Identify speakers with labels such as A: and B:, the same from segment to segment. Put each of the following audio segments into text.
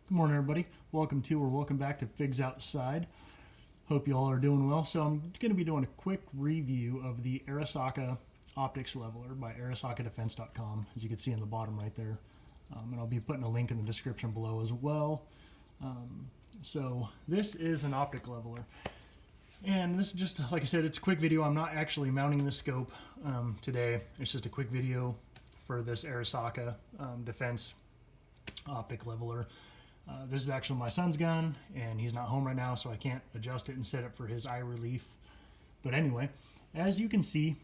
A: Good morning, everybody. Welcome to or welcome back to Figs Outside. Hope you all are doing well. So I'm going to be doing a quick review of the ARISAKA Optics Leveler by ARISAKADefense.com, as you can see in the bottom right there. And I'll be putting a link in the description below as well. So this is an optic leveler. And this is just, like I said, it's a quick video. I'm not actually mounting the scope today. It's just a quick video for this ARISAKA Defense Optic Leveler. This is actually my son's gun, and he's not home right now, so I can't adjust it and set it for his eye relief. But anyway, as you can see,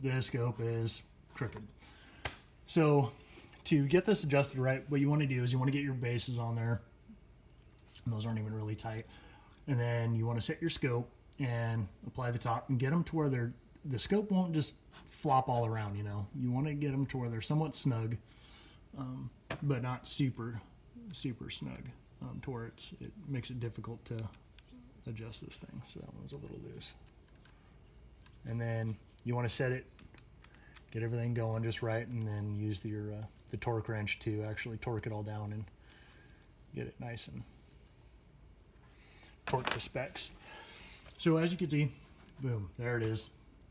A: the scope is crooked. So to get this adjusted right, what you want to do is you want to get your bases on there. And those aren't even really tight. And then you want to set your scope and apply the top and get them to where the scope won't just flop all around, you know. You want to get them to where they're somewhat snug, but not super snug, to where it makes it difficult to adjust this thing. So that one's a little loose. And then you want to set it, get everything going just right, and then use the torque wrench to actually torque it all down and get it nice and torque the specs. So as you can see, boom, there it is.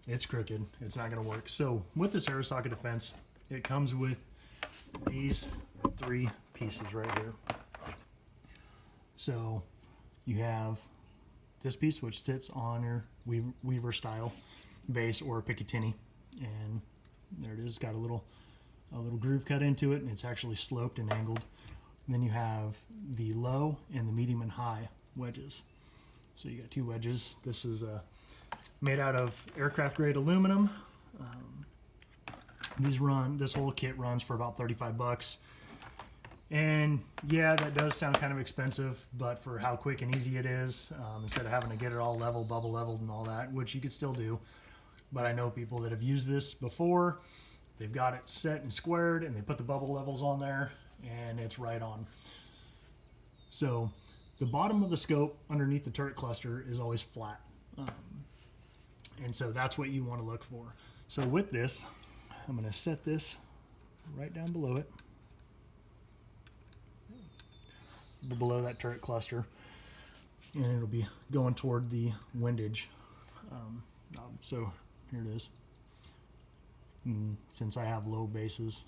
A: It's crooked. It's not going to work. So with this ARISAKA Defense, it comes with these three pieces right here. So you have this piece, which sits on your Weaver style base or Picatinny, and there it is. It's got a little groove cut into it, and it's actually sloped and angled. And then you have the low and the medium and high wedges. So you got two wedges. This is made out of aircraft grade aluminum. This whole kit runs for about 35 bucks. And yeah, that does sound kind of expensive, but for how quick and easy it is, instead of having to get it all level, bubble leveled and all that, which you could still do. But I know people that have used this before. They've got it set and squared, and they put the bubble levels on there, and it's right on. So the bottom of the scope underneath the turret cluster is always flat. And so that's what you want to look for. So with this, I'm going to set this right down below it, below that turret cluster, and it'll be going toward the windage knob. So here it is. And since I have low bases,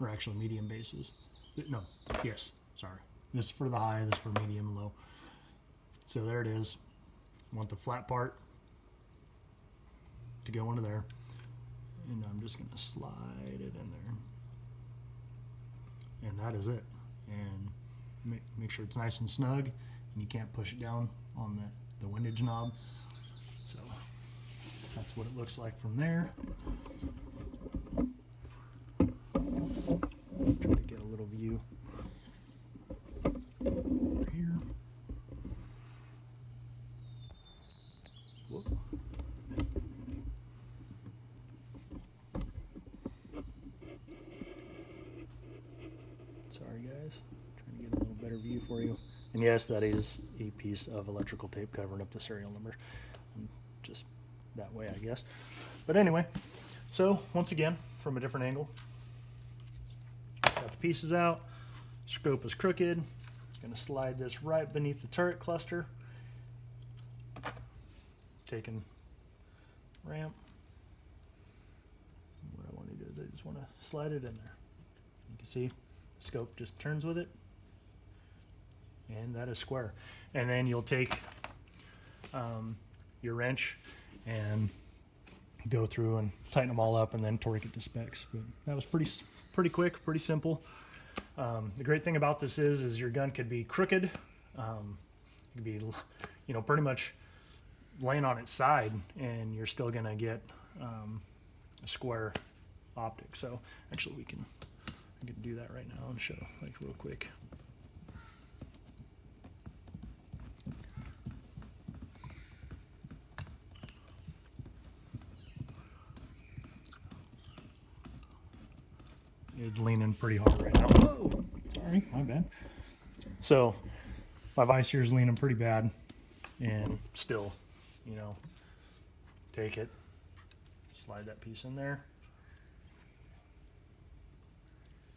A: or actually medium bases, sorry. This is for the high, this is for medium and low. So there it is. I want the flat part to go into there, and I'm just going to slide it in there, and that is it. And make sure it's nice and snug, and you can't push it down on the windage knob. So that's what it looks like from there. Try to get a little view over here. Whoop. Sorry guys, trying to get a little better view for you. And yes, that is a piece of electrical tape covering up the serial number. Just that way, I guess. But anyway, so once again, from a different angle, got the pieces out. Scope is crooked. Going to slide this right beneath the turret cluster. Taking ramp. What I want to do is I just want to slide it in there. You can see the scope just turns with it, and that is square. And then you'll take your wrench and go through and tighten them all up, and then torque it to specs. But that was pretty quick, pretty simple. The great thing about this is your gun could be crooked. It could be, pretty much laying on its side, and you're still gonna get a square optic. So actually, I can do that right now and show real quick. It's leaning pretty hard right now. Whoa! Sorry, my bad. So my vise here is leaning pretty bad, and still, take it, slide that piece in there,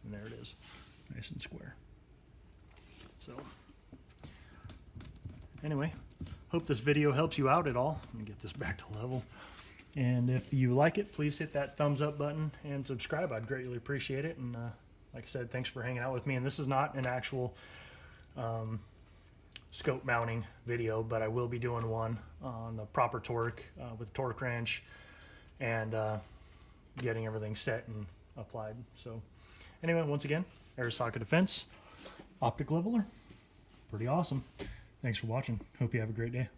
A: and there it is, nice and square. So anyway, hope this video helps you out at all. Let me get this back to level. And if you like it, please hit that thumbs up button and subscribe. I'd greatly appreciate it. And like I said, thanks for hanging out with me. And this is not an actual scope mounting video, but I will be doing one on the proper torque with a torque wrench and getting everything set and applied. So anyway, once again, ARISAKA Defense Optic Leveler. Pretty awesome. Thanks for watching. Hope you have a great day.